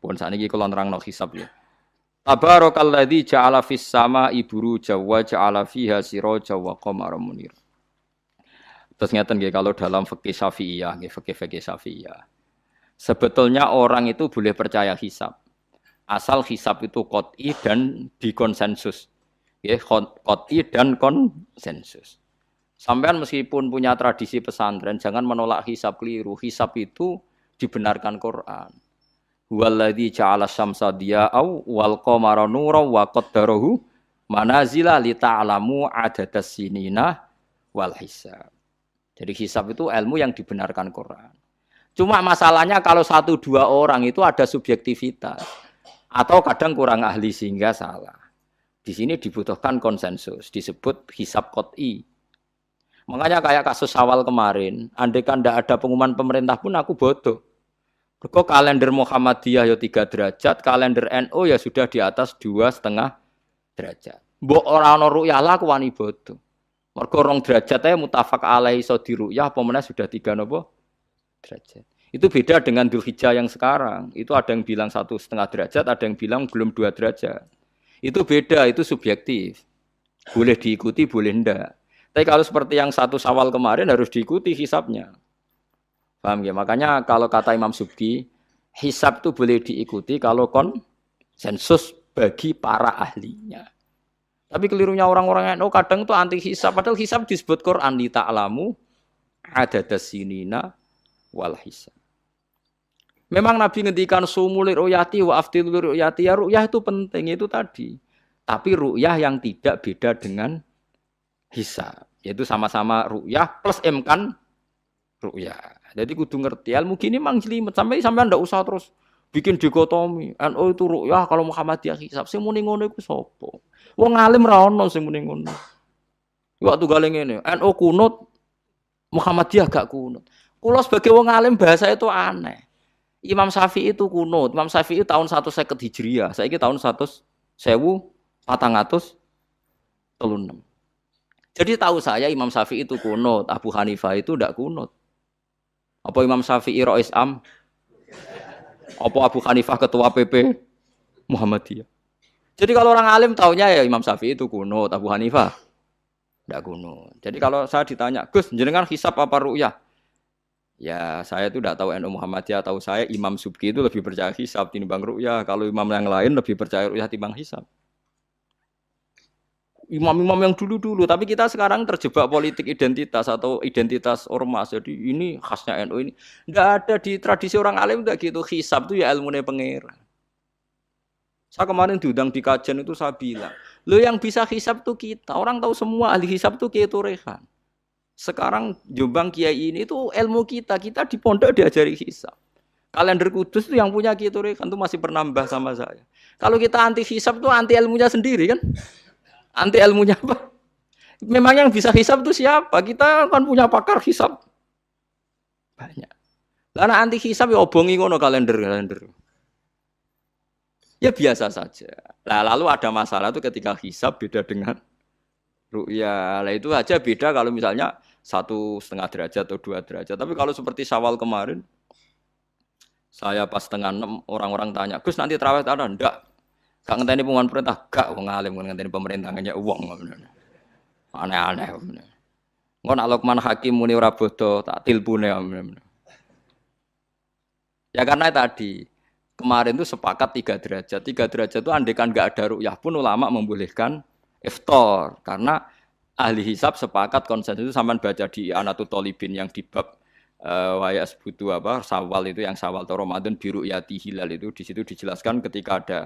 Pun sakniki kula nerangno hisab ya. Tabarakalladzi ja'ala fis sama'i buruja wa ja'ala fiha siraja wa qamaran munir. Terus ngeten nggih kalau dalam fikih Syafi'iyah, nggih fikih Syafi'iyah. Sebetulnya orang itu boleh percaya hisab. Asal hisab itu qot'i dan dikonsensus. Nggih, qot'i dan konsensus. Sampean meskipun punya tradisi pesantren jangan menolak hisab keliru. Hisab itu dibenarkan Quran. Huwallazi ja'ala syamsa diya'au wal qamara nuran wa qaddarahu manazila li ta'lamu adadas sinina wal hisab. Jadi hisab itu ilmu yang dibenarkan Quran. Cuma masalahnya kalau 1-2 orang itu ada subjektivitas atau kadang kurang ahli sehingga salah. Di sini dibutuhkan konsensus, disebut hisab qot'i. Makanya kayak kasus Syawal kemarin, andai kan tidak ada pengumuman pemerintah pun aku bodoh. Kok kalender Muhammadiyah ya 3 derajat, kalender NU ya sudah di atas 2,5 derajat. Mbok ora ana ru'yah lah aku wani bodoh. Mergo 2 derajat ae mutafaq alaihi iso diruyah apa meneh sudah 3 napa derajat. Itu beda dengan Dzulhijjah yang sekarang. Itu ada yang bilang 1,5 derajat, ada yang bilang belum 2 derajat. Itu beda, itu subjektif. Boleh diikuti, boleh ndak. Tapi kalau seperti yang 1 Syawal kemarin harus diikuti hisabnya. Paham ya? Makanya kalau kata Imam Subki, hisab itu boleh diikuti kalau konsensus bagi para ahlinya. Tapi kelirunya orang-orang NU kadang itu anti hisab. Padahal hisab disebut Quran li ta'lamu adadas sinina wal hisab. Memang Nabi ngendikan sumul ru'yati wa aftilul ru'yati. Ya ru'yah itu penting itu tadi. Tapi ru'yah yang tidak beda dengan hisab. Yaitu sama-sama ru'yah plus imkan ru'yah. Jadi kudu ngerti ilmu gini mang jelimet sampai ndak usah terus bikin dikotomi. NU itu ru'yah kalau Muhammadiyah hisab. Sing muni ngono iku sapa? Wong alim ra ono sing muni ngono. Waktu gale ngene, NU kunut Muhammadiyah gak kunut. Kula sebagai wong alim bahasa itu aneh. Imam Syafi'i itu kunut. Imam Syafi'i tahun 150 Hijriah. Saiki tahun 1436. Jadi tahu saya Imam Syafi'i itu kunut, Abu Hanifah itu ndak kunut. Apa Imam Syafi'i Rais Am? Apa Abu Hanifah ketua PP Muhammadiyah? Jadi kalau orang alim taunya ya Imam Syafi'i itu kunut, Abu Hanifah ndak kunut. Jadi kalau saya ditanya, "Gus, jenengan hisab apa ru'yah?" Ya, saya itu ndak tahu NU Muhammadiyah, tahu saya Imam Subki itu lebih percaya hisab timbang ru'yah. Kalau imam yang lain lebih percaya ru'yah timbang hisab. Imam-imam yang dulu-dulu, tapi kita sekarang terjebak politik identitas atau identitas ormas. Jadi ini khasnya NU ini. Enggak ada di tradisi orang alim enggak gitu. Hisab itu ya ilmunya pangeran. Saya kemarin diundang di kajian itu saya bilang, lo yang bisa hisab tuh kita. Orang tahu semua ahli hisab tuh Kiai Turehan. Sekarang Jombang Kiai ini tuh ilmu kita. Kita di pondok diajari hisab. Kalender Kudus itu yang punya Kiai Turehan tuh masih pernambah sama saya. Kalau kita anti hisab tuh anti ilmunya sendiri kan? Anti ilmunya apa? Memang yang bisa hisab itu siapa? Kita kan punya pakar hisab banyak. Karena anti hisab ya obongi ngono kalender. Ya biasa saja. Nah, lalu ada masalah itu ketika hisab beda dengan ru'yah. Lah itu aja beda kalau misalnya 1,5 derajat atau 2 derajat. Tapi kalau seperti Syawal kemarin, saya pas setengah 6 orang-orang tanya, "Gus nanti tarawih ada?" Enggak. Gak ngenteni pengumuman perintah, gak wong alim ngenteni pemerintah ngenya uang. Aneh-aneh. Engko nak Luqman Hakim muni ora bodo tak tilpune. Ya karena tadi kemarin itu sepakat 3 derajat. 3 derajat itu andekan gak ada ru'yah pun ulama membolehkan iftar karena ahli hisab sepakat konsensus itu sampean baca di Anatut Thalibin yang di bab wayas butuh apa Syawal itu yang Syawal atau Ramadan biru yati hilal itu di situ dijelaskan ketika ada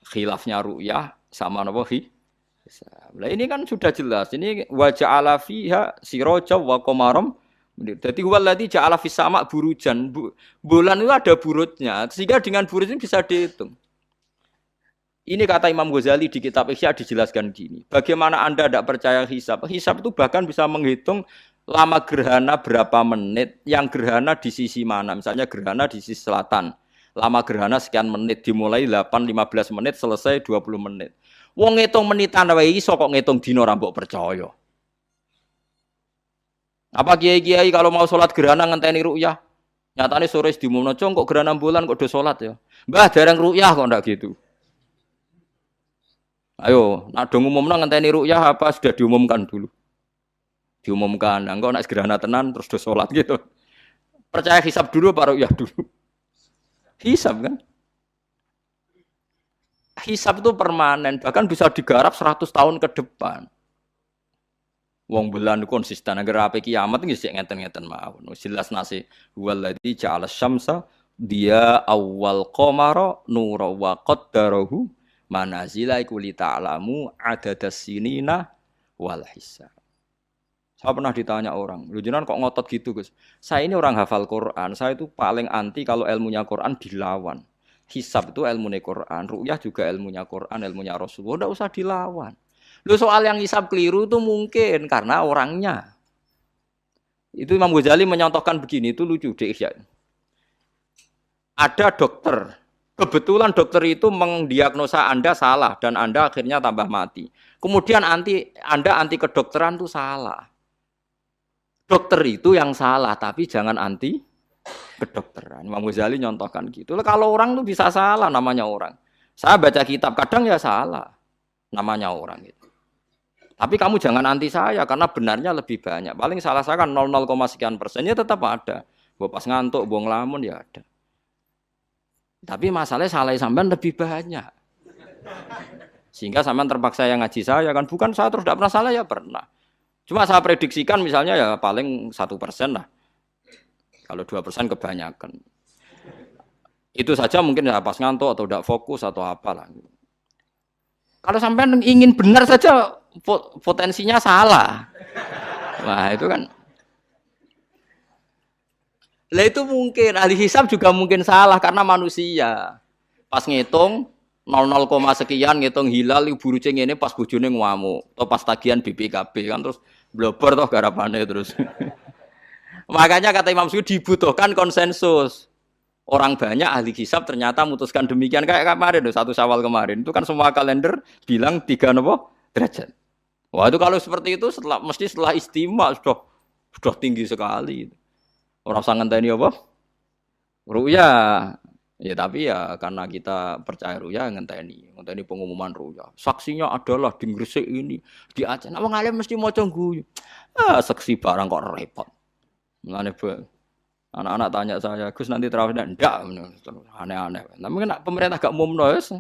khilafnya ru'yah sama napa hisab. Lah ini kan sudah jelas. Ini wa ja'ala fiha siraja wa qamaram. Jadi wallazi ja'ala fis sama' burujan. Bulan itu ada burutnya. Sehingga dengan burut ini bisa dihitung. Ini kata Imam Ghazali di kitab Ihya dijelaskan gini. Bagaimana Anda tidak percaya hisab? Hisab itu bahkan bisa menghitung lama gerhana berapa menit, yang gerhana di sisi mana. Misalnya gerhana di sisi selatan. Lama gerhana sekian menit, dimulai 8-15 menit, selesai 20 menit. Wong ngitung menitan wae iso kok ngitung dina ora mbok percaya. Apa kiai-kiai kalau mau sholat gerhana ngenteni ru'yah? Nyatane sore diumumno, "Cung, kok gerhana bulan kok do salat ya?" "Mbah, dereng ru'yah kok ndak gitu." Ayo, nak do ngumumno ngenteni ru'yah apa sudah diumumkan dulu? Diumumkan. Nah, engko nek gerhana tenan terus do salat gitu. Percaya hisab dulu apa ru'yah dulu? Hisab kan? Hisab itu permanen, bahkan bisa digarap 100 tahun ke depan. Wong bulan konsisten agar apa kiamat nggih sik ngeten-ngeten mawon. Jelas nase waladzi ja'ala syamsa dia awal qamara nura wa qaddarahu manazila iku li ta'lamu adadas sinina wal hisab. Saya pernah ditanya orang, "Lu jenengan kok ngotot gitu, Gus?" Saya ini orang hafal Quran, saya itu paling anti kalau ilmunya Quran dilawan. Hisab itu ilmunya Quran, ru'yah juga ilmunya Quran, ilmunya Rasulullah, enggak usah dilawan. Lu soal yang hisab keliru itu mungkin karena orangnya. Itu Imam Ghazali menyontohkan begini, itu lucu deh. Ada dokter, kebetulan dokter itu mendiagnosa Anda salah dan Anda akhirnya tambah mati. Kemudian Anda anti kedokteran itu salah. Dokter itu yang salah, tapi jangan anti kedokteran. Imam Ghazali nyontohkan gitu. Kalau orang itu bisa salah, namanya orang. Saya baca kitab, kadang ya salah, namanya orang itu. Tapi kamu jangan anti saya karena benarnya lebih banyak. Paling salah saya kan 0, sekian persennya tetap ada. Pas ngantuk, buang ngelamun ya ada. Tapi masalahnya salah sampean lebih banyak. Sehingga sampean terpaksa yang ngaji saya kan. Bukan saya terus tidak pernah salah ya pernah. Cuma saya prediksikan misalnya ya paling 1% lah. Kalau 2% kebanyakan. Itu saja mungkin ya pas ngantuk atau tidak fokus atau apalah. Kalau sampean ingin benar saja potensinya salah. Nah, itu kan. Lah itu mungkin ahli hisab juga mungkin salah karena manusia. Pas ngitung 0, sekian ngitung hilal buru ceng ini pas bojone ngamuk atau pas tagihan BPKB kan terus blobor toh garapane terus. Makanya kata Imam Suyuti dibutuhkan konsensus. Orang banyak ahli hisab ternyata memutuskan demikian kayak kemarin 1 Syawal kemarin itu kan semua kalender bilang 3 derajat. Wah itu kalau seperti itu mesti setelah istimewa sudah tinggi sekali. Orang sangat ngenteni apa? Ruya. Ya tapi ya karena kita percaya ruya ngenteni pengumuman ruya. Saksinya adalah di Gresik ini, di Aceh. Nah, wong alim mesti maca guyu. Saksi barang kok repot. Mulane anak-anak tanya saya, "Gus nanti terawih ndak?" Aneh-aneh. Tapi kan pemerintah gak umumno wis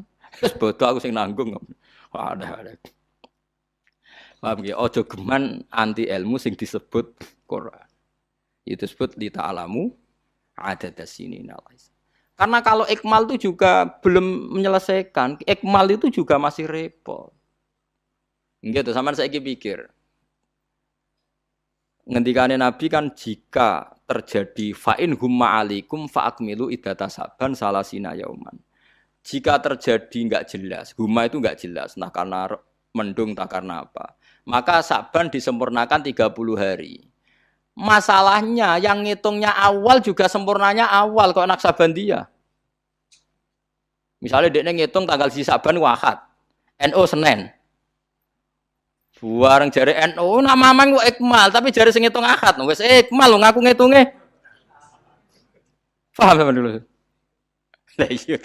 bodoh aku sing nanggung. Ada. Paham nggih? Aja geman anti ilmu sing disebut Quran. Itu disebut li ta'lamu adadas sinina. Karena kalau ikmal itu juga belum menyelesaikan, ikmal itu juga masih repot. Gitu, sampean saiki pikir. Ngendikane Nabi kan jika terjadi fa'in humma alaikum fa'akmilu iddata saban salasina yauman. Jika terjadi enggak jelas, humma itu enggak jelas, nah karena mendung tak karena apa. Maka saban disempurnakan 30 hari. Masalahnya yang ngitungnya awal juga sempurnanya awal kok Naksabandia. Misalnya dia ngitung tanggal si Saban Ahad, NU Senin. Bareng jari NU nama mamang kok ikmal, tapi jari sing ngitung Ahad, wis ikmal lho ngaku ngitunge. Paham sampean dulu. Lah iya.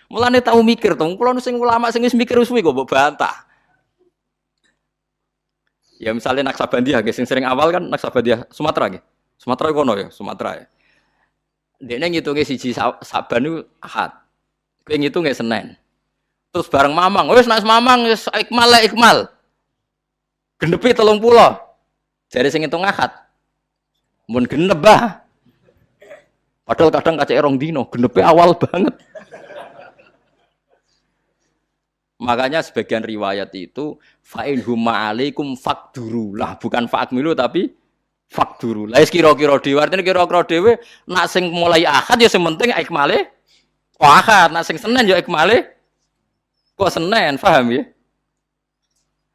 Mulane tau mikir to, kula sing ulama sing wis mikir suwi kok mbok bantah. Ya misalnya Naksabandia, sing sering awal kan Naksabandia Sumatera nggih. Sumatera kono ya, Sumatera ya. Dekne ngitunge siji Saban itu Ahad. Kowe ngitunge Senin. Terus bareng Mamang, wis nek Mamang wis ikmal. Genepi 30. Jare sing ngitung Ahad. Mun genep bah. Padahal kadang kacek rong dino, genepe awal banget. Makanya sebagian riwayat itu fa'in humma alaikum fakduru lah, bukan fa'akmilu tapi fakduru. Lah kira-kira dhewe artine kira-kira dhewe nak sing mulai Ahad ya sing penting ikmale kok Ahad, nak sing Senin ya ikmale kok Senin, paham ya?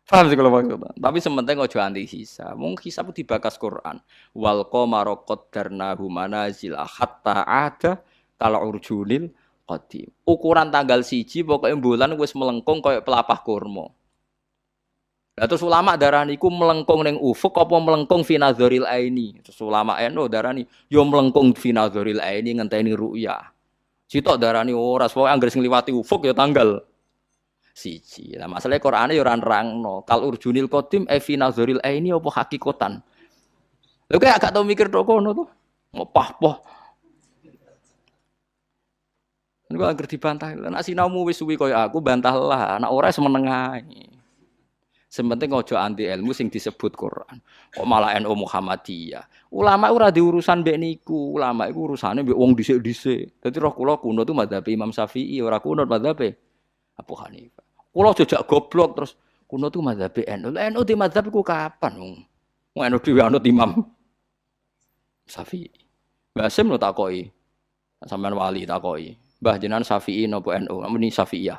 Paham sih kalau maksudnya. Tapi sementing aja anti hisab. Mung hisab dibakas Quran. Wal qamara qaddarnahu manazil hatta ada kal urjunil qadim. Ukuran tanggal 1 pokoke bulan wis melengkung koyo pelapah kurma. Lah terus ulama darani iku melengkung ning ufuk apa melengkung fi nazaril aini. Terus ulama NU darani yo melengkung fi nazaril aini ngenteni ru'yah. Sitok darani ora pokoke anggere sing liwati ufuk ya tanggal siji. Lah masalahe Qur'ane ya ora nerangno. Kal urjunil qadim fi nazaril aini apa hakikatan. Lha kok gak tau mikir tok kono to. Ngopah-poh. Niku anggere dibantah. Nek sinaumu wis suwi kaya aku bantahlah, nek ora semeneng ae. Sementing ojo anti ilmu sing disebut Quran. Kok malah NU Muhammadiyah. Ulama ora diurusan mbek niku. Ulama iku urusane mbek wong dhisik-dhisik. Dadi roh kula kuno tu madzhab Imam Syafi'i, ora kuno madzhab Abu Hanifah. Kula jejak goblok terus kuno tu madzhab NU. Lah NU di madzhab iku kapan wong? Wong NU dhewe anut Imam Syafi'i. Mbah Sim lo takoki. Sampeyan wali takoki. Mbah jenengan Syafi'i napa NU? Muni Syafi'iyah.